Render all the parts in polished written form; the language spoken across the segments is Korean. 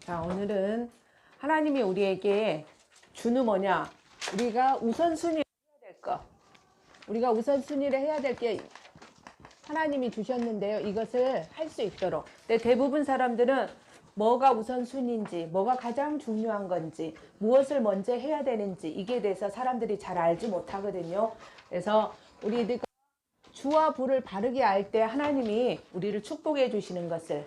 자, 오늘은 하나님이 우리에게 주는 뭐냐? 우리가 우선순위를 해야 될 거. 우리가 우선순위를 해야 될 게 하나님이 주셨는데요. 이것을 할 수 있도록. 근데 대부분 사람들은 뭐가 우선순위인지, 뭐가 가장 중요한 건지, 무엇을 먼저 해야 되는지 이게 대해서 사람들이 잘 알지 못하거든요. 그래서 우리가 주와 부를 바르게 알 때 하나님이 우리를 축복해 주시는 것을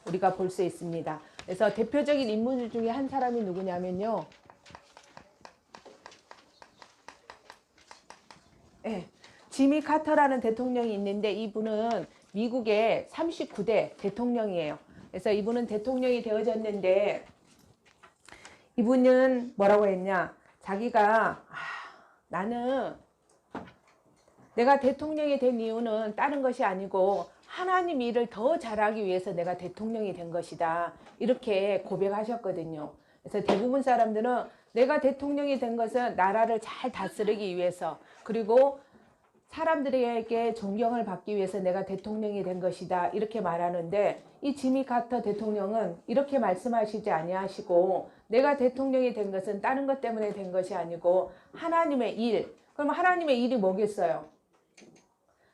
우리가 볼 수 있습니다. 그래서 대표적인 인물 중에 한 사람이 누구냐면요. 지미 카터라는 대통령이 있는데 이분은 미국의 39대 대통령이에요. 그래서 이분은 대통령이 되어졌는데 이분은 뭐라고 했냐? 자기가 나는 내가 대통령이 된 이유는 다른 것이 아니고 하나님 일을 더 잘하기 위해서 내가 대통령이 된 것이다. 이렇게 고백하셨거든요. 그래서 대부분 사람들은 내가 대통령이 된 것은 나라를 잘 다스리기 위해서 그리고 사람들에게 존경을 받기 위해서 내가 대통령이 된 것이다. 이렇게 말하는데 이 지미 카터 대통령은 이렇게 말씀하시지 아니하시고 내가 대통령이 된 것은 다른 것 때문에 된 것이 아니고 하나님의 일. 그럼 하나님의 일이 뭐겠어요?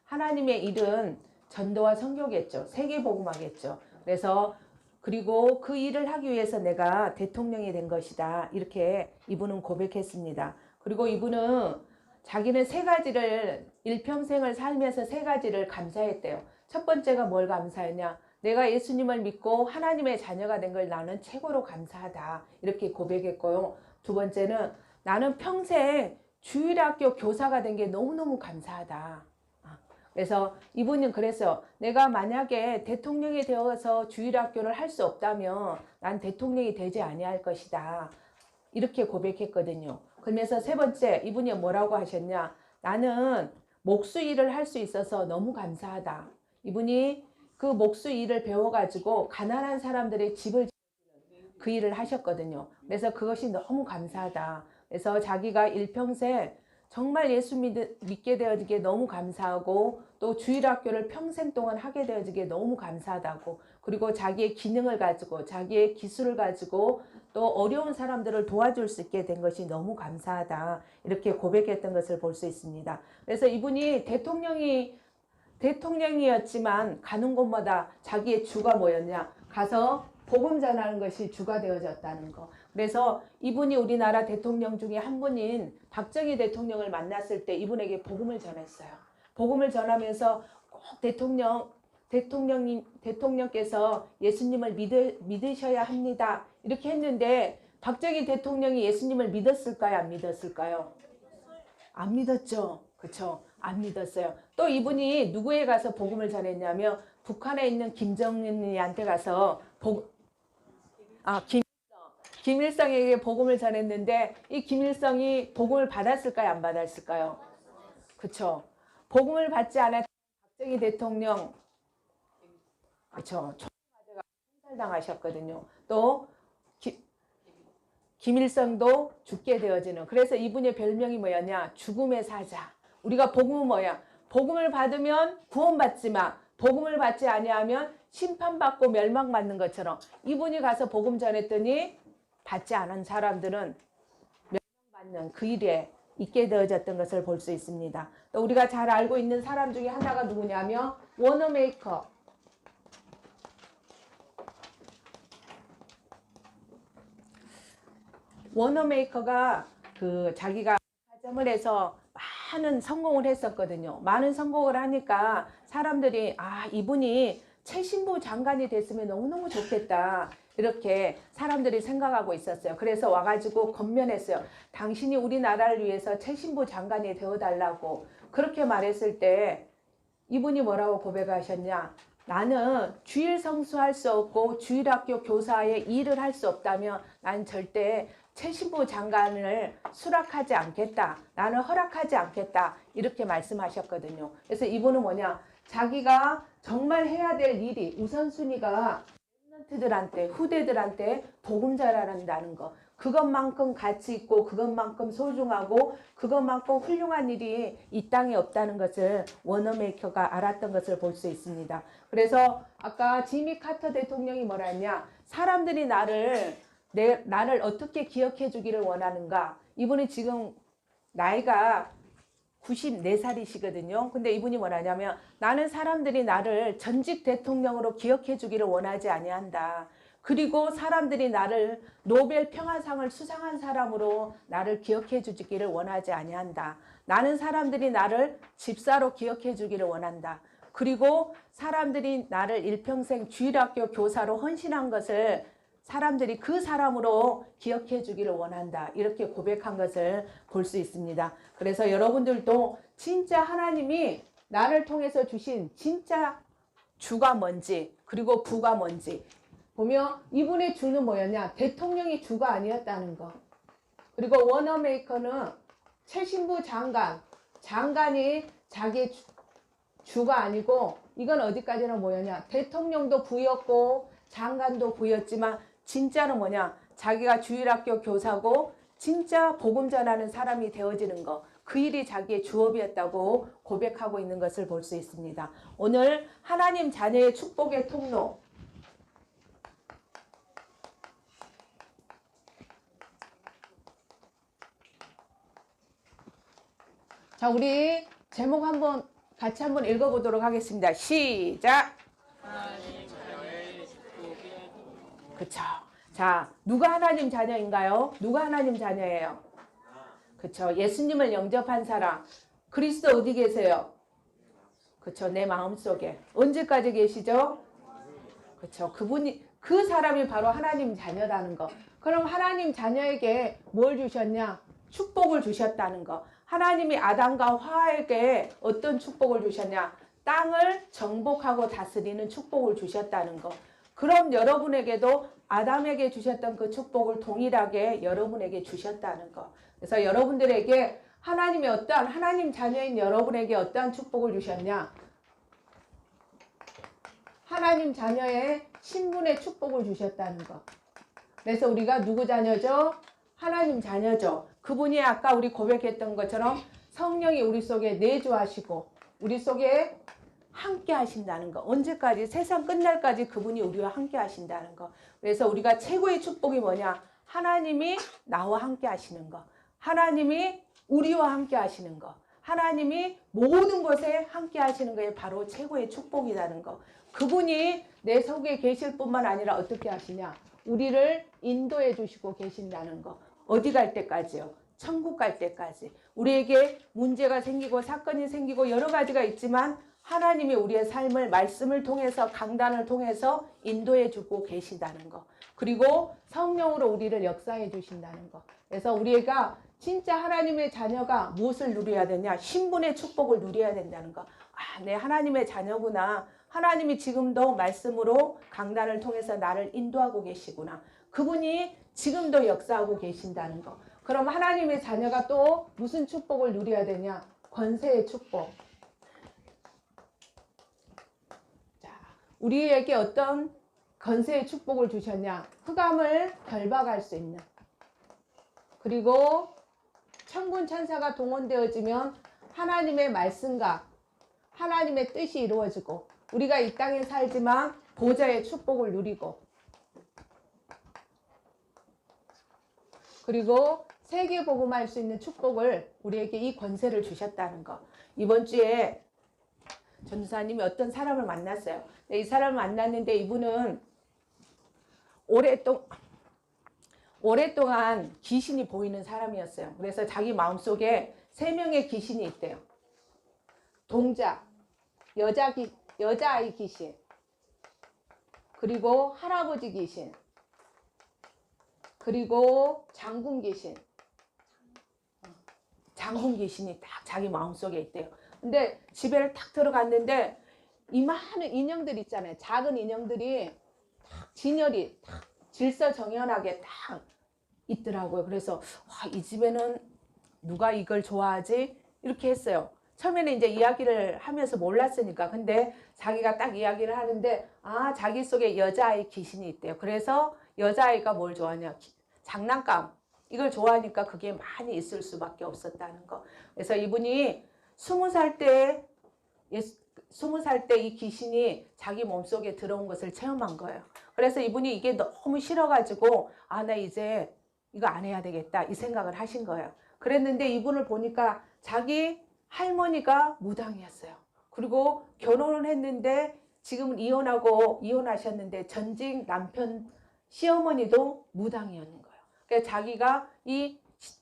하나님의 일은 전도와 선교겠죠. 세계복음화겠죠. 그래서 그리고 그 일을 하기 위해서 내가 대통령이 된 것이다. 이렇게 이분은 고백했습니다. 그리고 이분은 자기는 세 가지를 일평생을 살면서 세 가지를 감사했대요. 첫 번째가 뭘 감사했냐? 내가 예수님을 믿고 하나님의 자녀가 된 걸 나는 최고로 감사하다. 이렇게 고백했고요. 두 번째는 나는 평생 주일학교 교사가 된 게 너무너무 감사하다. 그래서 이분은 그랬어요. 내가 만약에 대통령이 되어서 주일학교를 할 수 없다면 난 대통령이 되지 아니할 것이다. 이렇게 고백했거든요. 그러면서 세 번째 이분이 뭐라고 하셨냐? 나는 목수 일을 할 수 있어서 너무 감사하다. 이분이 그 목수 일을 배워가지고 가난한 사람들의 집을 그 일을 하셨거든요. 그래서 그것이 너무 감사하다. 그래서 자기가 일평생 정말 예수 믿게 되어지게 너무 감사하고 또 주일학교를 평생 동안 하게 되어지게 너무 감사하다고 그리고 자기의 기능을 가지고 자기의 기술을 가지고 또 어려운 사람들을 도와줄 수 있게 된 것이 너무 감사하다 이렇게 고백했던 것을 볼 수 있습니다. 그래서 이분이 대통령이었지만 가는 곳마다 자기의 주가 뭐였냐? 가서 복음 전하는 것이 주가 되어졌다는 거. 그래서 이분이 우리나라 대통령 중에 한 분인 박정희 대통령을 만났을 때 이분에게 복음을 전했어요. 복음을 전하면서 꼭 대통령께서 예수님을 믿으셔야 합니다. 이렇게 했는데 박정희 대통령이 예수님을 믿었을까요? 안 믿었을까요? 안 믿었죠. 그렇죠? 안 믿었어요. 또 이분이 누구에 가서 복음을 전했냐면 북한에 있는 김정은이한테 가서 김일성에게 복음을 전했는데 이 김일성이 복음을 받았을까요? 안 받았을까요? 그렇죠. 복음을 받지 않았던 박정희 대통령 그렇죠. 총살당하셨거든요. 또 김일성도 죽게 되어지는 그래서 이분의 별명이 뭐였냐? 죽음의 사자. 우리가 복음은 뭐야? 복음을 받으면 구원받지만 복음을 받지 아니하면 심판받고 멸망받는 것처럼 이분이 가서 복음 전했더니 받지 않은 사람들은 멸망받는 그 일에 있게 되어졌던 것을 볼 수 있습니다. 또 우리가 잘 알고 있는 사람 중에 하나가 누구냐면 워너메이커. 워너메이커가 자기가 가점을 해서 많은 성공을 했었거든요. 많은 성공을 하니까 사람들이 이분이 최신부 장관이 됐으면 너무너무 좋겠다. 이렇게 사람들이 생각하고 있었어요. 그래서 와가지고 건면했어요. 당신이 우리나라를 위해서 최신부 장관이 되어달라고 그렇게 말했을 때 이분이 뭐라고 고백하셨냐? 나는 주일 성수할 수 없고 주일학교 교사의 일을 할 수 없다면 난 절대 최신부 장관을 수락하지 않겠다. 나는 허락하지 않겠다. 이렇게 말씀하셨거든요. 그래서 이분은 뭐냐? 자기가 정말 해야 될 일이 우선순위가 랩런트들한테 후대들한테 복음 전하는다는 거. 그것만큼 가치 있고 그것만큼 소중하고 그것만큼 훌륭한 일이 이 땅에 없다는 것을 워너메이커가 알았던 것을 볼 수 있습니다. 그래서 아까 지미 카터 대통령이 뭐라 했냐, 사람들이 나를 어떻게 기억해 주기를 원하는가. 이분이 지금 나이가 94살이시거든요. 근데 이분이 뭐라냐면, 나는 사람들이 나를 전직 대통령으로 기억해 주기를 원하지 아니한다. 그리고 사람들이 나를 노벨 평화상을 수상한 사람으로 나를 기억해 주기를 원하지 아니한다. 나는 사람들이 나를 집사로 기억해 주기를 원한다. 그리고 사람들이 나를 일평생 주일학교 교사로 헌신한 것을 사람들이 그 사람으로 기억해 주기를 원한다. 이렇게 고백한 것을 볼 수 있습니다. 그래서 여러분들도 진짜 하나님이 나를 통해서 주신 진짜 주가 뭔지, 그리고 부가 뭔지 보면, 이분의 주는 뭐였냐? 대통령이 주가 아니었다는 거. 그리고 워너메이커는 최신부 장관이 자기의 주가 아니고, 이건 어디까지나 뭐였냐? 대통령도 부였고 장관도 부였지만 진짜는 뭐냐? 자기가 주일학교 교사고 진짜 복음 전하는 사람이 되어지는 거. 그 일이 자기의 주업이었다고 고백하고 있는 것을 볼 수 있습니다. 오늘 하나님 자녀의 축복의 통로. 자, 우리 제목 같이 한번 읽어보도록 하겠습니다. 시작. 그쵸. 자, 누가 하나님 자녀인가요? 누가 하나님 자녀예요? 그쵸. 예수님을 영접한 사람. 그리스도 어디 계세요? 그쵸. 내 마음속에. 언제까지 계시죠? 그쵸. 그 사람이 바로 하나님 자녀라는 거. 그럼 하나님 자녀에게 뭘 주셨냐? 축복을 주셨다는 거. 하나님이 아담과 화에게 어떤 축복을 주셨냐? 땅을 정복하고 다스리는 축복을 주셨다는 거. 그럼 여러분에게도 아담에게 주셨던 그 축복을 동일하게 여러분에게 주셨다는 거. 그래서 여러분들에게 하나님 자녀인 여러분에게 어떠한 축복을 주셨냐? 하나님 자녀의 신분의 축복을 주셨다는 거. 그래서 우리가 누구 자녀죠? 하나님 자녀죠. 그분이 아까 우리 고백했던 것처럼 성령이 우리 속에 내주하시고 우리 속에 함께 하신다는 거. 언제까지? 세상 끝날까지 그분이 우리와 함께 하신다는 거. 그래서 우리가 최고의 축복이 뭐냐? 하나님이 나와 함께 하시는 거. 하나님이 우리와 함께 하시는 거. 하나님이 모든 것에 함께 하시는 것이 바로 최고의 축복이라는 거. 그분이 내 속에 계실 뿐만 아니라 어떻게 하시냐? 우리를 인도해 주시고 계신다는 거. 어디 갈 때까지요? 천국 갈 때까지. 우리에게 문제가 생기고 사건이 생기고 여러 가지가 있지만 하나님이 우리의 삶을 말씀을 통해서 강단을 통해서 인도해 주고 계시다는 거. 그리고 성령으로 우리를 역사해 주신다는 거. 그래서 우리가 진짜 하나님의 자녀가 무엇을 누려야 되냐? 신분의 축복을 누려야 된다는 거. 아, 내 하나님의 자녀구나. 하나님이 지금도 말씀으로 강단을 통해서 나를 인도하고 계시구나. 그분이 지금도 역사하고 계신다는 거. 그럼 하나님의 자녀가 또 무슨 축복을 누려야 되냐? 권세의 축복. 자, 우리에게 어떤 권세의 축복을 주셨냐? 흑암을 결박할 수 있는. 그리고 천군 천사가 동원되어지면 하나님의 말씀과 하나님의 뜻이 이루어지고 우리가 이 땅에 살지만 보좌의 축복을 누리고 그리고 세계 복음할 수 있는 축복을 우리에게 이 권세를 주셨다는 거. 이번 주에 전도사님이 어떤 사람을 만났어요. 이 사람을 만났는데 이분은 오랫동안 귀신이 보이는 사람이었어요. 그래서 자기 마음속에 3명의 귀신이 있대요. 동자, 여자아이 귀신, 그리고 할아버지 귀신, 그리고 장군 귀신. 장군 귀신이 딱 자기 마음속에 있대요. 근데 집에를 딱 들어갔는데 이 많은 인형들 있잖아요. 작은 인형들이 딱 진열이 딱 질서정연하게 딱 있더라고요. 그래서 와, 이 집에는 누가 이걸 좋아하지? 이렇게 했어요. 처음에는 이제 이야기를 하면서 몰랐으니까. 근데 자기가 딱 이야기를 하는데 자기 속에 여자아이 귀신이 있대요. 그래서 여자아이가 뭘 좋아하냐? 장난감 이걸 좋아하니까 그게 많이 있을 수밖에 없었다는 거. 그래서 이분이 20살 때 20살 때 이 귀신이 자기 몸속에 들어온 것을 체험한 거예요. 그래서 이분이 이게 너무 싫어가지고 아, 나 이제 이거 안 해야 되겠다 이 생각을 하신 거예요. 그랬는데 이분을 보니까 자기 할머니가 무당이었어요. 그리고 결혼을 했는데 지금은 이혼하셨는데 전직 남편 시어머니도 무당이었는 거예요. 그래서 자기가 이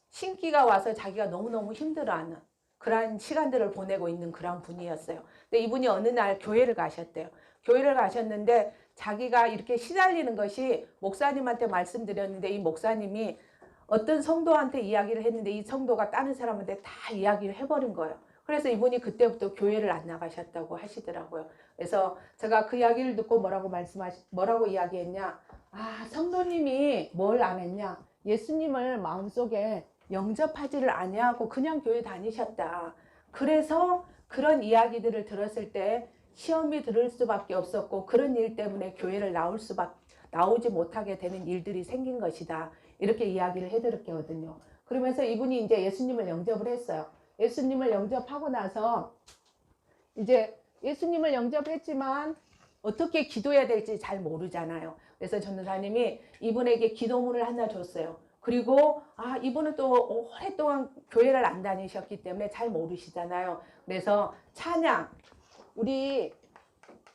신기가 와서 자기가 너무너무 힘들어하는 그런 시간들을 보내고 있는 그런 분이었어요. 근데 이분이 어느 날 교회를 가셨대요. 교회를 가셨는데 자기가 이렇게 시달리는 것이 목사님한테 말씀드렸는데 이 목사님이 어떤 성도한테 이야기를 했는데 이 성도가 다른 사람한테 다 이야기를 해버린 거예요. 그래서 이분이 그때부터 교회를 안 나가셨다고 하시더라고요. 그래서 제가 그 이야기를 듣고 뭐라고 이야기했냐? 아, 성도님이 뭘 안 했냐? 예수님을 마음속에 영접하지를 아니하고 그냥 교회 다니셨다. 그래서 그런 이야기들을 들었을 때 시험이 들을 수밖에 없었고 그런 일 때문에 교회를 나오지 못하게 되는 일들이 생긴 것이다. 이렇게 이야기를 해드렸거든요. 그러면서 이분이 이제 예수님을 영접을 했어요. 예수님을 영접하고 나서 이제 예수님을 영접했지만 어떻게 기도해야 될지 잘 모르잖아요. 그래서 전도사님이 이분에게 기도문을 하나 줬어요. 그리고 이분은 또 오랫동안 교회를 안 다니셨기 때문에 잘 모르시잖아요. 그래서 찬양, 우리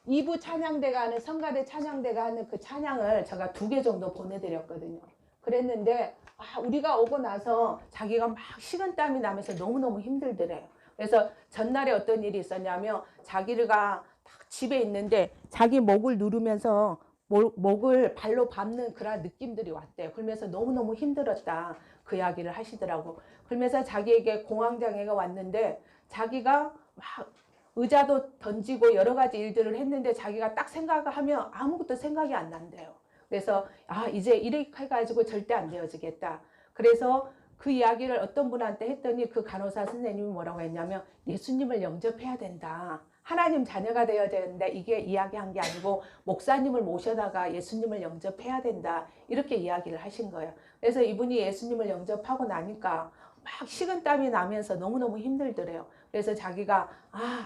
2부 찬양대가 하는 성가대 찬양대가 하는 그 찬양을 제가 2개 정도 보내드렸거든요. 그랬는데 우리가 오고 나서 자기가 막 식은땀이 나면서 너무너무 힘들더래요. 그래서 전날에 어떤 일이 있었냐면 자기가 딱 집에 있는데 자기 목을 누르면서 목을 발로 밟는 그런 느낌들이 왔대요. 그러면서 너무너무 힘들었다. 그 이야기를 하시더라고. 그러면서 자기에게 공황장애가 왔는데 자기가 막 의자도 던지고 여러 가지 일들을 했는데 자기가 딱 생각을 하면 아무것도 생각이 안 난대요. 그래서 이제 이렇게 해가지고 절대 안 되어지겠다. 그래서 그 이야기를 어떤 분한테 했더니 그 간호사 선생님이 뭐라고 했냐면 예수님을 영접해야 된다. 하나님 자녀가 되어야 되는데 이게 이야기한 게 아니고 목사님을 모셔다가 예수님을 영접해야 된다. 이렇게 이야기를 하신 거예요. 그래서 이분이 예수님을 영접하고 나니까 막 식은땀이 나면서 너무너무 힘들더래요. 그래서 자기가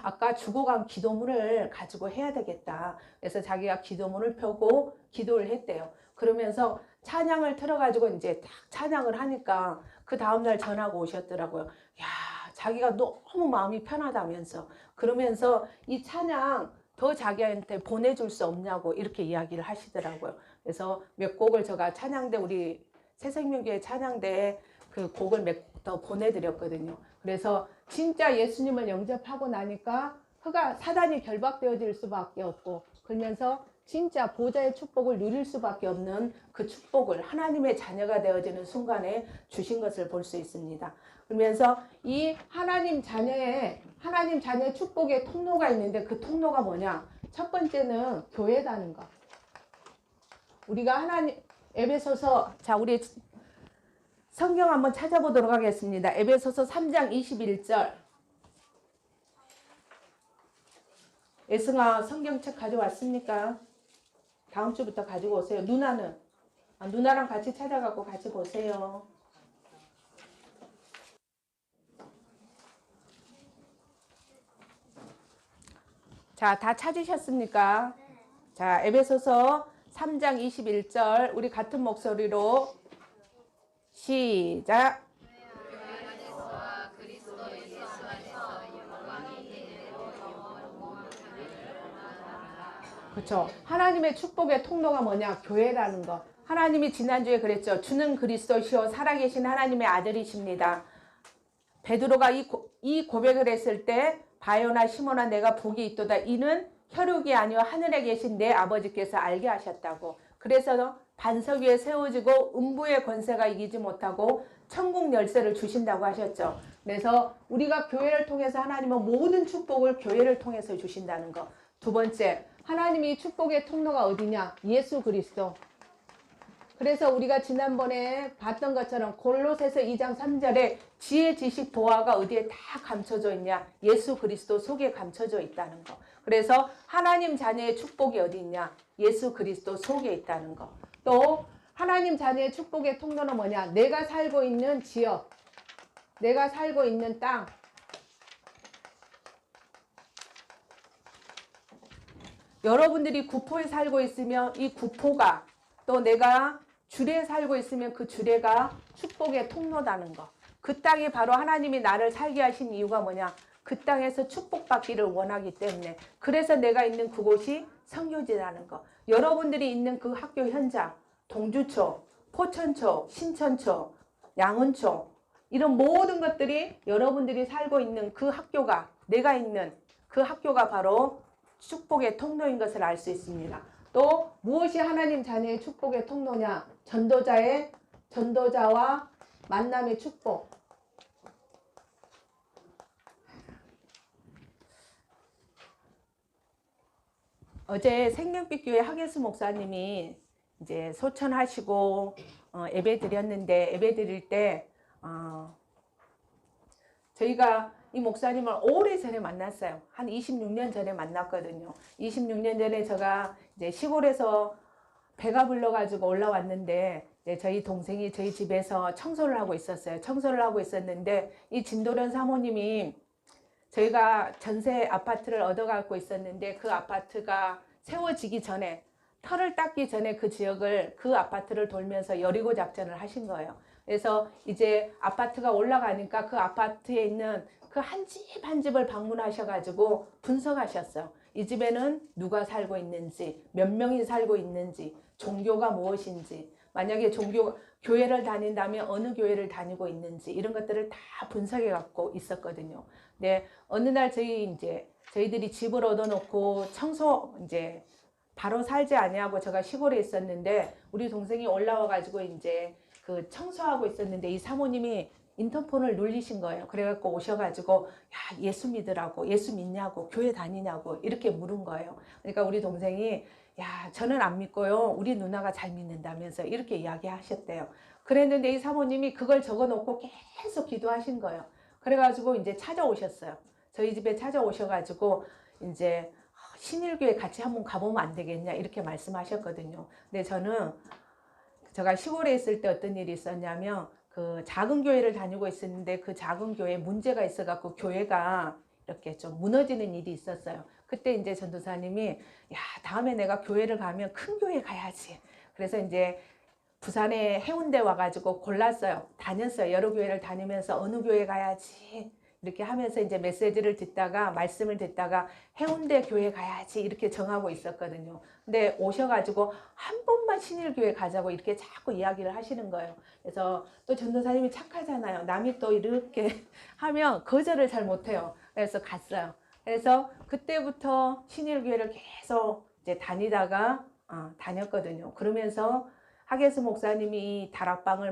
아까 죽어간 기도문을 가지고 해야 되겠다. 그래서 자기가 기도문을 펴고 기도를 했대요. 그러면서 찬양을 틀어가지고 이제 딱 찬양을 하니까 그 다음날 전화가 오셨더라고요. 야, 자기가 너무 마음이 편하다면서 그러면서 이 찬양 더 자기한테 보내줄 수 없냐고 이렇게 이야기를 하시더라고요. 그래서 몇 곡을 제가 찬양대 우리 새생명교회 찬양대에 그 곡을 몇 곡 더 보내드렸거든요. 그래서 진짜 예수님을 영접하고 나니까 사단이 결박되어질 수밖에 없고 그러면서 진짜 보좌의 축복을 누릴 수밖에 없는 그 축복을 하나님의 자녀가 되어지는 순간에 주신 것을 볼 수 있습니다. 그러면서 이 하나님 자녀의 축복의 통로가 있는데 그 통로가 뭐냐? 첫 번째는 교회다는 거. 우리가 에베소서, 우리 성경 한번 찾아보도록 하겠습니다. 에베소서 3장 21절. 예승아, 성경책 가져왔습니까? 다음 주부터 가지고 오세요. 누나는? 누나랑 같이 찾아가고 같이 보세요. 자, 다 찾으셨습니까? 자, 에베소서 3장 21절 우리 같은 목소리로 시작. 그렇죠. 하나님의 축복의 통로가 뭐냐? 교회라는 거. 하나님이 지난주에 그랬죠. 주는 그리스도시요 살아계신 하나님의 아들이십니다. 베드로가 이 고백을 했을 때 바요나 시몬아 내가 복이 있도다. 이는 혈육이 아니요 하늘에 계신 내 아버지께서 알게 하셨다고. 그래서 반석 위에 세워지고 음부의 권세가 이기지 못하고 천국 열쇠를 주신다고 하셨죠. 그래서 우리가 교회를 통해서 하나님은 모든 축복을 교회를 통해서 주신다는 거. 두 번째, 하나님이 축복의 통로가 어디냐? 예수 그리스도. 그래서 우리가 지난번에 봤던 것처럼 골로새서 2장 3절에 지혜, 지식, 보화가 어디에 다 감춰져 있냐? 예수 그리스도 속에 감춰져 있다는 거. 그래서 하나님 자녀의 축복이 어디 있냐? 예수 그리스도 속에 있다는 거. 또 하나님 자녀의 축복의 통로는 뭐냐? 내가 살고 있는 지역, 내가 살고 있는 땅, 여러분들이 구포에 살고 있으면 이 구포가, 또 내가 주례에 살고 있으면 그 주례가 축복의 통로다는 거. 그 땅이 바로 하나님이 나를 살게 하신 이유가 뭐냐? 그 땅에서 축복받기를 원하기 때문에. 그래서 내가 있는 그곳이 선교지라는 거. 여러분들이 있는 그 학교 현장, 동주초, 포천초, 신천초, 양은초, 이런 모든 것들이 여러분들이 살고 있는 그 학교가, 내가 있는 그 학교가 바로 축복의 통로인 것을 알 수 있습니다. 또 무엇이 하나님 자녀의 축복의 통로냐? 전도자와 만남의 축복. 어제 생명빛 교회 하계수 목사님이 이제 소천하시고 예배 드렸는데, 예배 드릴 때 저희가 이 목사님을 오래전에 만났어요. 한 26년 전에 만났거든요. 26년 전에 제가 이제 시골에서 배가 불러가지고 올라왔는데, 이제 저희 동생이 저희 집에서 청소를 하고 있었어요. 청소를 하고 있었는데, 이 진도련 사모님이, 저희가 전세 아파트를 얻어갖고 있었는데, 그 아파트가 세워지기 전에, 터를 닦기 전에 그 지역을, 그 아파트를 돌면서 여리고 작전을 하신 거예요. 그래서 이제 아파트가 올라가니까 그 아파트에 있는 그 한 집 한 집을 방문하셔가지고 분석하셨어요. 이 집에는 누가 살고 있는지, 몇 명이 살고 있는지, 종교가 무엇인지, 만약에 교회를 다닌다면 어느 교회를 다니고 있는지, 이런 것들을 다 분석해 갖고 있었거든요. 근데 어느 날 저희들이 집을 얻어놓고 청소 이제 바로 살지 아니하고 제가 시골에 있었는데, 우리 동생이 올라와 가지고 이제 그 청소하고 있었는데, 이 사모님이 인터폰을 눌리신 거예요. 그래갖고 오셔가지고, 야, 예수 믿으라고, 예수 믿냐고, 교회 다니냐고 이렇게 물은 거예요. 그러니까 우리 동생이, 야, 저는 안 믿고요, 우리 누나가 잘 믿는다면서 이렇게 이야기하셨대요. 그랬는데 이 사모님이 그걸 적어놓고 계속 기도하신 거예요. 그래가지고 이제 찾아오셨어요. 저희 집에 찾아오셔가지고 이제 신일교회 같이 한번 가보면 안 되겠냐 이렇게 말씀하셨거든요. 근데 제가 시골에 있을 때 어떤 일이 있었냐면, 그 작은 교회를 다니고 있었는데, 그 작은 교회에 문제가 있어갖고 교회가 이렇게 좀 무너지는 일이 있었어요. 그때 이제 전도사님이, 야, 다음에 내가 교회를 가면 큰 교회 가야지. 그래서 이제 부산에 해운대 와가지고 골랐어요. 다녔어요. 여러 교회를 다니면서 어느 교회 가야지 이렇게 하면서 이제 메시지를 듣다가, 말씀을 듣다가 해운대 교회 가야지 이렇게 정하고 있었거든요. 근데 오셔가지고 한 번만 신일교회 가자고 이렇게 자꾸 이야기를 하시는 거예요. 그래서 또 전도사님이 착하잖아요. 남이 또 이렇게 하면 거절을 잘 못해요. 그래서 갔어요. 그래서 그때부터 신일교회를 계속 이제 다녔거든요. 그러면서 하계수 목사님이 다락방을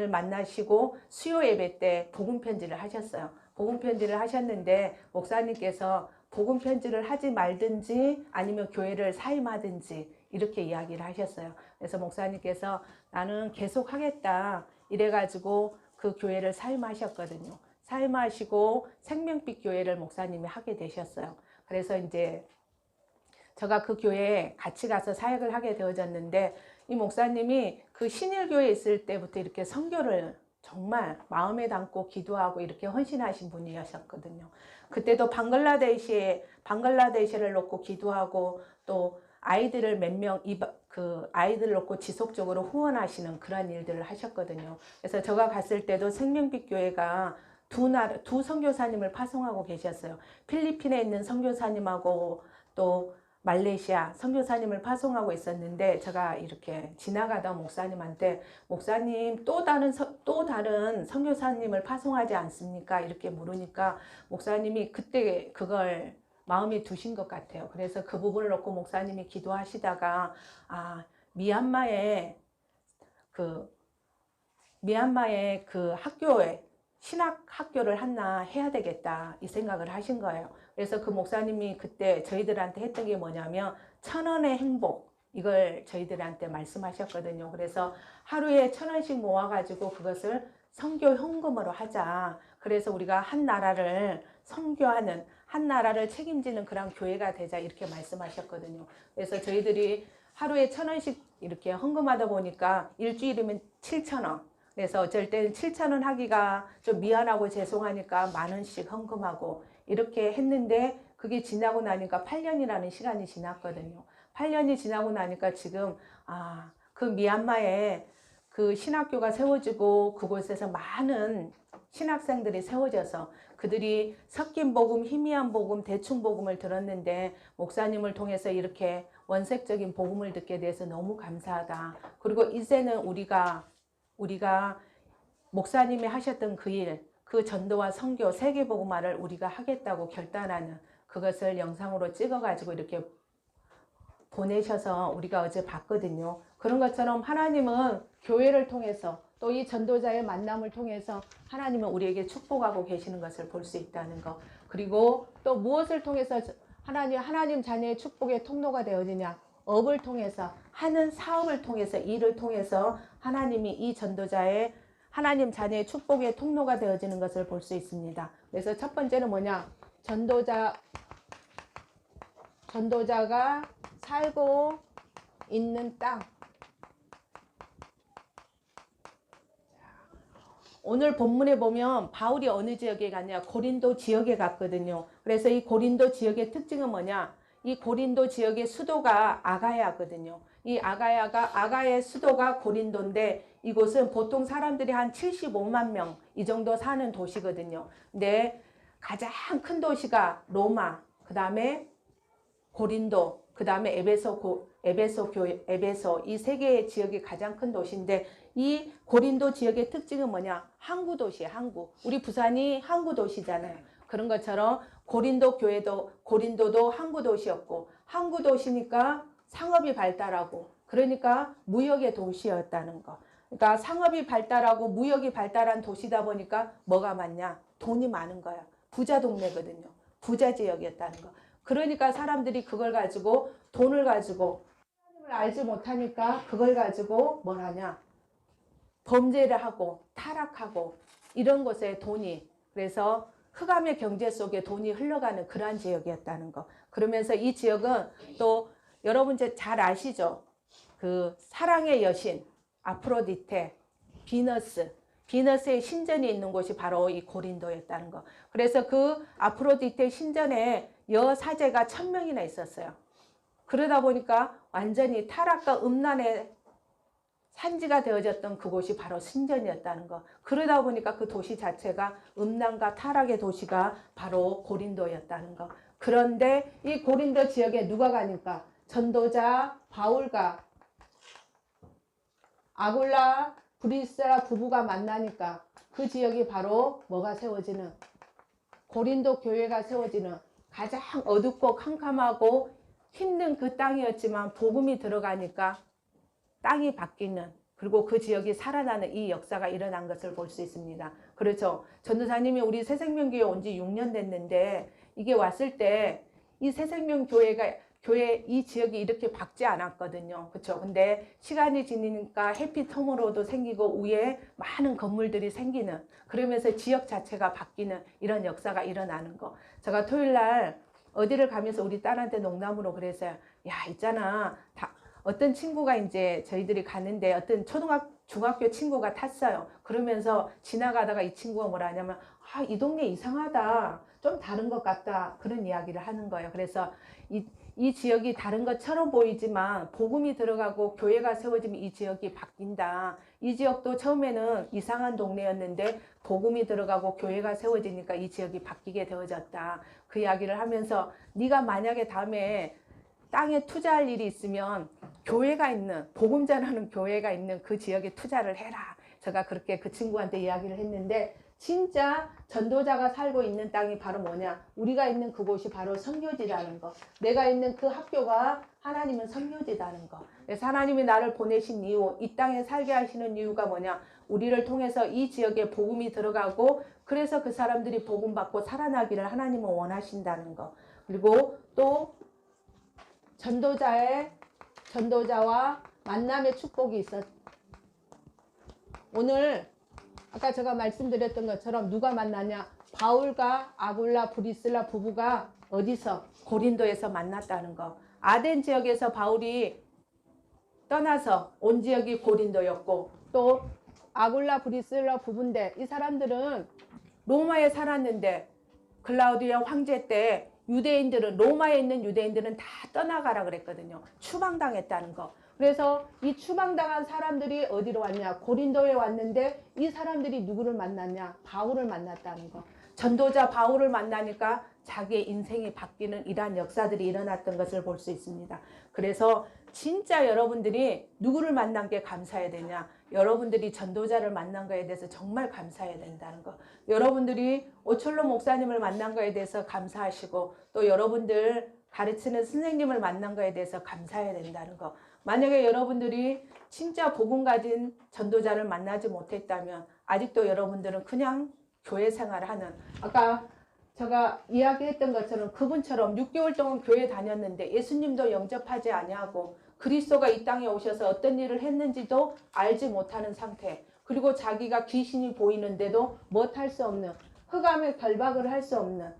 만나시고 수요 예배 때 복음 편지를 하셨어요. 복음 편지를 하셨는데, 목사님께서 복음 편지를 하지 말든지 아니면 교회를 사임하든지 이렇게 이야기를 하셨어요. 그래서 목사님께서 나는 계속 하겠다 이래가지고 그 교회를 사임하셨거든요. 사임하시고 생명빛 교회를 목사님이 하게 되셨어요. 그래서 이제 제가 그 교회에 같이 가서 사역을 하게 되어졌는데, 이 목사님이 그 신일교회에 있을 때부터 이렇게 선교를 정말 마음에 담고 기도하고 이렇게 헌신하신 분이셨거든요. 그때도 방글라데시를 놓고 기도하고, 또 아이들을 아이들을 놓고 지속적으로 후원하시는 그런 일들을 하셨거든요. 그래서 제가 갔을 때도 생명빛 교회가 두 선교사님을 파송하고 계셨어요. 필리핀에 있는 선교사님하고 또 말레이시아 선교사님을 파송하고 있었는데, 제가 이렇게 지나가다 목사님한테, 목사님 또 다른 선교사님을 파송하지 않습니까? 이렇게 물으니까 목사님이 그때 그걸 마음에 두신 것 같아요. 그래서 그 부분을 놓고 목사님이 기도하시다가, 미얀마의 그 학교에 신학 학교를 하나 해야 되겠다 이 생각을 하신 거예요. 그래서 그 목사님이 그때 저희들한테 했던 게 뭐냐면, 1,000원의 행복, 이걸 저희들한테 말씀하셨거든요. 그래서 하루에 1,000원씩 모아가지고 그것을 선교 헌금으로 하자. 그래서 우리가 한 나라를 선교하는, 한 나라를 책임지는 그런 교회가 되자 이렇게 말씀하셨거든요. 그래서 저희들이 하루에 1,000원씩 이렇게 헌금하다 보니까 일주일이면 7,000원. 그래서 어쩔 때는 7,000원 하기가 좀 미안하고 죄송하니까 10,000원씩 헌금하고 이렇게 했는데 그게 지나고 나니까 8년이라는 시간이 지났거든요. 8년이 지나고 나니까 지금 그 미얀마에 그 신학교가 세워지고 그곳에서 많은 신학생들이 세워져서 그들이 섞인 복음, 희미한 복음, 대충 복음을 들었는데 목사님을 통해서 이렇게 원색적인 복음을 듣게 돼서 너무 감사하다. 그리고 이제는 우리가 목사님이 하셨던 그 일, 그 전도와 선교, 세계복음화를 우리가 하겠다고 결단하는 그것을 영상으로 찍어가지고 이렇게 보내셔서 우리가 어제 봤거든요. 그런 것처럼 하나님은 교회를 통해서 또 이 전도자의 만남을 통해서 하나님은 우리에게 축복하고 계시는 것을 볼 수 있다는 것. 그리고 또 무엇을 통해서 하나님 자녀의 축복의 통로가 되어지냐? 업을 통해서, 하는 사업을 통해서, 일을 통해서 하나님이 이 전도자의 하나님 자녀의 축복의 통로가 되어지는 것을 볼 수 있습니다. 그래서 첫 번째는 뭐냐? 전도자가 살고 있는 땅. 오늘 본문에 보면 바울이 어느 지역에 갔냐? 고린도 지역에 갔거든요. 그래서 이 고린도 지역의 특징은 뭐냐? 이 고린도 지역의 수도가 아가야거든요. 이 아가야의 수도가 고린도인데 이곳은 보통 사람들이 한 75만 명 이 정도 사는 도시거든요. 근데 가장 큰 도시가 로마, 그 다음에 고린도, 그 다음에 에베소 이 세 개의 지역이 가장 큰 도시인데 이 고린도 지역의 특징은 뭐냐? 항구 도시예요. 항구. 우리 부산이 항구 도시잖아요. 그런 것처럼 고린도도 항구 도시였고 항구 도시니까 상업이 발달하고 그러니까 무역의 도시였다는 거. 그러니까 상업이 발달하고 무역이 발달한 도시다 보니까 뭐가 많냐? 돈이 많은 거야. 부자 동네거든요. 부자 지역이었다는 거. 그러니까 사람들이 그걸 가지고 돈을 가지고 하나님을 알지 못하니까 그걸 가지고 뭘 하냐? 범죄를 하고 타락하고 이런 곳에 돈이 그래서 흑암의 경제 속에 돈이 흘러가는 그러한 지역이었다는 거. 그러면서 이 지역은 또 여러분 이제 잘 아시죠? 그 사랑의 여신 아프로디테, 비너스의 신전이 있는 곳이 바로 이 고린도였다는 거. 그래서 그 아프로디테 신전에 여사제가 1,000명이나 있었어요. 그러다 보니까 완전히 타락과 음란의 산지가 되어졌던 그곳이 바로 신전이었다는 거. 그러다 보니까 그 도시 자체가 음란과 타락의 도시가 바로 고린도였다는 거. 그런데 이 고린도 지역에 누가 가니까 전도자 바울과 아굴라 브리스라 부부가 만나니까 그 지역이 바로 뭐가 세워지는 고린도 교회가 세워지는 가장 어둡고 캄캄하고 힘든 그 땅이었지만 복음이 들어가니까 땅이 바뀌는 그리고 그 지역이 살아나는 이 역사가 일어난 것을 볼 수 있습니다. 그렇죠. 전도사님이 우리 새생명교회 온 지 6년 됐는데 이게 왔을 때 이 교회 이 지역이 이렇게 밝지 않았거든요. 그렇죠. 근데 시간이 지나니까 해피텀으로도 생기고 위에 많은 건물들이 생기는 그러면서 지역 자체가 바뀌는 이런 역사가 일어나는 거. 제가 토요일 날 어디를 가면서 우리 딸한테 농담으로 그랬어요. 야, 있잖아. 어떤 친구가 이제 저희들이 가는데 어떤 중학교 친구가 탔어요. 그러면서 지나가다가 이 친구가 뭐라 하냐면 이 동네 이상하다. 좀 다른 것 같다. 그런 이야기를 하는 거예요. 그래서 이 지역이 다른 것처럼 보이지만 복음이 들어가고 교회가 세워지면 이 지역이 바뀐다. 이 지역도 처음에는 이상한 동네였는데 복음이 들어가고 교회가 세워지니까 이 지역이 바뀌게 되어졌다. 그 이야기를 하면서 네가 만약에 다음에 땅에 투자할 일이 있으면 교회가 있는 복음 전하는 교회가 있는 그 지역에 투자를 해라. 제가 그렇게 그 친구한테 이야기를 했는데 진짜 전도자가 살고 있는 땅이 바로 뭐냐? 우리가 있는 그곳이 바로 선교지라는 거. 내가 있는 그 학교가 하나님은 선교지라는 거. 그래서 하나님이 나를 보내신 이유, 이 땅에 살게 하시는 이유가 뭐냐? 우리를 통해서 이 지역에 복음이 들어가고 그래서 그 사람들이 복음 받고 살아나기를 하나님은 원하신다는 거. 그리고 또 전도자와 만남의 축복이 있었. 오늘 아까 제가 말씀드렸던 것처럼 누가 만나냐? 바울과 아굴라 브리슬라 부부가 어디서? 고린도에서 만났다는 거. 아덴 지역에서 바울이 떠나서 온 지역이 고린도였고, 또 아굴라 브리스라 부부인데 이 사람들은 로마에 살았는데 클라우디아 황제 때 유대인들은, 로마에 있는 유대인들은 다 떠나가라 그랬거든요. 추방당했다는 거. 그래서 이 추방당한 사람들이 어디로 왔냐? 고린도에 왔는데 이 사람들이 누구를 만났냐? 바울을 만났다는 거. 전도자 바울을 만나니까 자기의 인생이 바뀌는 이러한 역사들이 일어났던 것을 볼 수 있습니다. 그래서 진짜 여러분들이 누구를 만난 게 감사해야 되냐? 여러분들이 전도자를 만난 거에 대해서 정말 감사해야 된다는 거. 여러분들이 오철로 목사님을 만난 거에 대해서 감사하시고, 또 여러분들 가르치는 선생님을 만난 거에 대해서 감사해야 된다는 거. 만약에 여러분들이 진짜 복음 가진 전도자를 만나지 못했다면 아직도 여러분들은 그냥 교회 생활을 하는, 아까 제가 이야기했던 것처럼 그분처럼 6개월 동안 교회 다녔는데 예수님도 영접하지 아니하고 그리스도가 이 땅에 오셔서 어떤 일을 했는지도 알지 못하는 상태, 그리고 자기가 귀신이 보이는데도 못할 수 없는, 흑암에 결박을 할 수 없는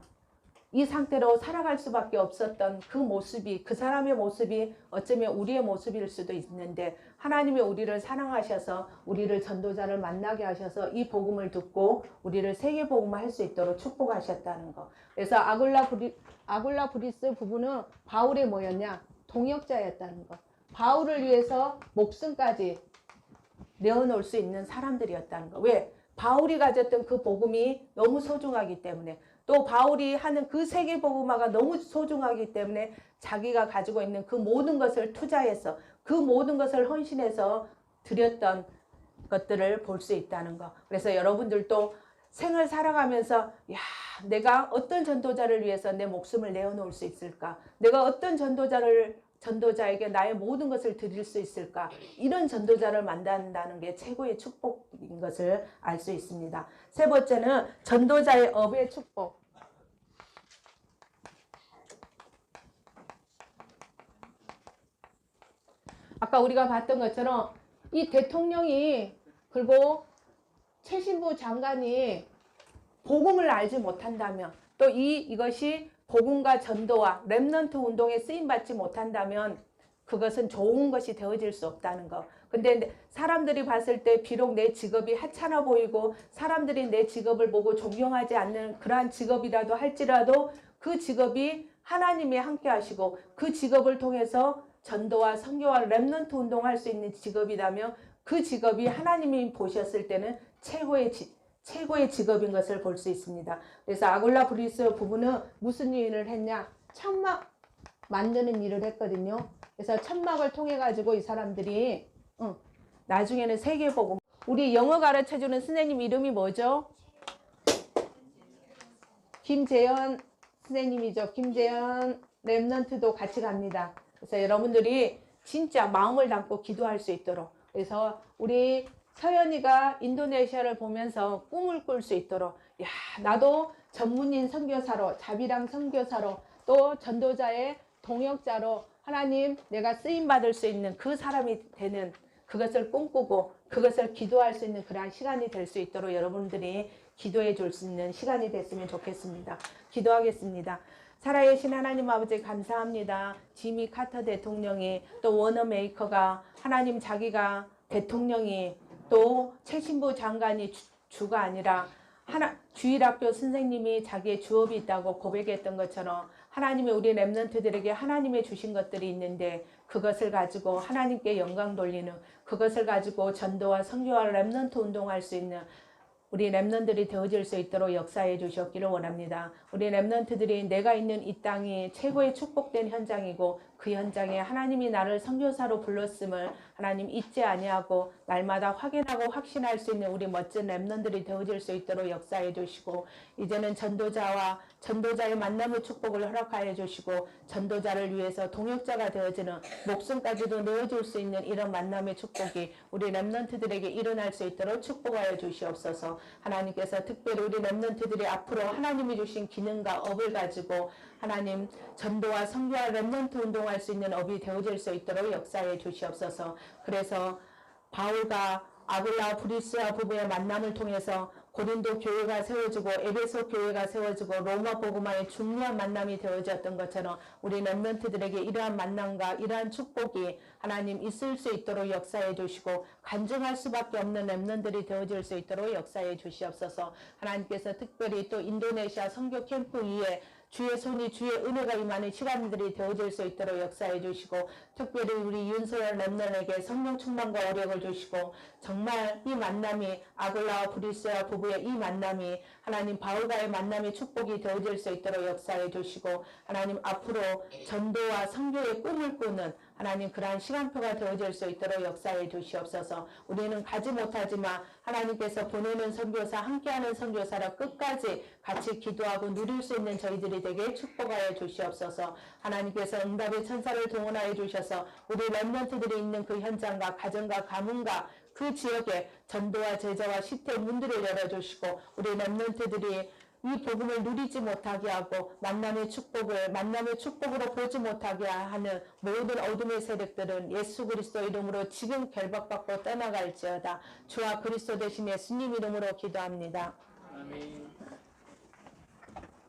이 상태로 살아갈 수밖에 없었던 그 모습이, 그 사람의 모습이 어쩌면 우리의 모습일 수도 있는데, 하나님이 우리를 사랑하셔서 우리를 전도자를 만나게 하셔서 이 복음을 듣고 우리를 세계복음을 할 수 있도록 축복하셨다는 거. 그래서 아굴라 브리스 부부는 바울이 뭐였냐? 동역자였다는 거. 바울을 위해서 목숨까지 내어놓을 수 있는 사람들이었다는 거. 왜? 바울이 가졌던 그 복음이 너무 소중하기 때문에, 또 바울이 하는 그 세계복음화가 너무 소중하기 때문에 자기가 가지고 있는 그 모든 것을 투자해서, 그 모든 것을 헌신해서 드렸던 것들을 볼 수 있다는 거. 그래서 여러분들도 생을 살아가면서, 야, 내가 어떤 전도자를 위해서 내 목숨을 내어놓을 수 있을까? 내가 어떤 전도자에게 나의 모든 것을 드릴 수 있을까? 이런 전도자를 만난다는 게 최고의 축복인 것을 알 수 있습니다. 세 번째는 전도자의 업의 축복. 아까 우리가 봤던 것처럼 이 대통령이, 그리고 최신부 장관이 복음을 알지 못한다면, 또 이것이 복음과 전도와 렘넌트 운동에 쓰임받지 못한다면 그것은 좋은 것이 되어질 수 없다는 거. 근데 사람들이 봤을 때 비록 내 직업이 하찮아 보이고 사람들이 내 직업을 보고 존경하지 않는 그러한 직업이라도 할지라도, 그 직업이 하나님이 함께 하시고 그 직업을 통해서 전도와 선교와 렘넌트 운동할 수 있는 직업이라면 그 직업이 하나님이 보셨을 때는 최고의 직업인 것을 볼 수 있습니다. 그래서 아굴라 브리스 부부는 무슨 일을 했냐? 천막 만드는 일을 했거든요. 그래서 천막을 통해 가지고 이 사람들이 나중에는 세계복음. 우리 영어 가르쳐주는 선생님 이름이 뭐죠? 김재현 선생님이죠. 김재현 렘넌트도 같이 갑니다. 그래서 여러분들이 진짜 마음을 담고 기도할 수 있도록, 그래서 우리 서연이가 인도네시아를 보면서 꿈을 꿀 수 있도록, 야, 나도 전문인 선교사로, 자비랑 선교사로, 또 전도자의 동역자로 하나님 내가 쓰임받을 수 있는 그 사람이 되는, 그것을 꿈꾸고 그것을 기도할 수 있는 그러한 시간이 될 수 있도록 여러분들이 기도해 줄 수 있는 시간이 됐으면 좋겠습니다. 기도하겠습니다. 살아계신 하나님 아버지 감사합니다. 지미 카터 대통령이, 또 워너 메이커가, 하나님 자기가 대통령이, 또 최신부 장관이 주가 아니라 주일학교 선생님이 자기의 주업이 있다고 고백했던 것처럼, 하나님이 우리 렘넌트들에게 하나님의 주신 것들이 있는데 그것을 가지고 하나님께 영광 돌리는, 그것을 가지고 전도와 선교와 렘넌트 운동할 수 있는 우리 렘넌트들이 되어질 수 있도록 역사해 주셨기를 원합니다. 우리 렘넌트들이 내가 있는 이 땅이 최고의 축복된 현장이고, 그 현장에 하나님이 나를 선교사로 불렀음을 하나님 잊지 아니하고 날마다 확인하고 확신할 수 있는 우리 멋진 렘넌트들이 되어질 수 있도록 역사해 주시고, 이제는 전도자의 만남의 축복을 허락하여 주시고, 전도자를 위해서 동역자가 되어지는, 목숨까지도 내어줄 수 있는 이런 만남의 축복이 우리 렘넌트들에게 일어날 수 있도록 축복하여 주시옵소서. 하나님께서 특별히 우리 렘넌트들이 앞으로 하나님이 주신 기능과 업을 가지고 하나님 전도와 선교와 렘넌트 운동할 수 있는 업이 되어질 수 있도록 역사해 주시옵소서. 그래서 바울과 아굴라 브리스와 부부의 만남을 통해서 고린도 교회가 세워지고 에베소 교회가 세워지고 로마 복음화의 중요한 만남이 되어졌던 것처럼 우리 렘넌트들에게 이러한 만남과 이러한 축복이 하나님 있을 수 있도록 역사해 주시고 간증할 수밖에 없는 렘넌트들이 되어질 수 있도록 역사해 주시옵소서. 하나님께서 특별히 또 인도네시아 선교 캠프 위에 주의 손이 주의 은혜가 임하는 시간들이 되어질 수 있도록 역사해 주시고 특별히 우리 윤소연 렘넌에게 성령 충만과 오력을 주시고 정말 이 만남이 아글라와 브리스와 부부의 이 만남이 하나님 바울과의 만남이 축복이 되어질 수 있도록 역사해 주시고 하나님 앞으로 전도와 선교의 꿈을 꾸는 하나님 그러한 시간표가 되어질 수 있도록 역사해 주시옵소서. 우리는 가지 못하지만 하나님께서 보내는 선교사 함께하는 선교사라 끝까지 같이 기도하고 누릴 수 있는 저희들이 되게 축복하여 주시옵소서. 하나님께서 응답의 천사를 동원하여 주셔서 우리 렘넌트들이 있는 그 현장과 가정과 가문과 그 지역에 전도와 제자와 시태의 문들을 열어주시고 우리 렘넌트들이 이 복음을 누리지 못하게 하고 만남의 축복으로 보지 못하게 하는 모든 어둠의 세력들은 예수 그리스도 이름으로 지금 결박받고 떠나갈지어다. 주와 그리스도 대신 예수님 이름으로 기도합니다. 아멘.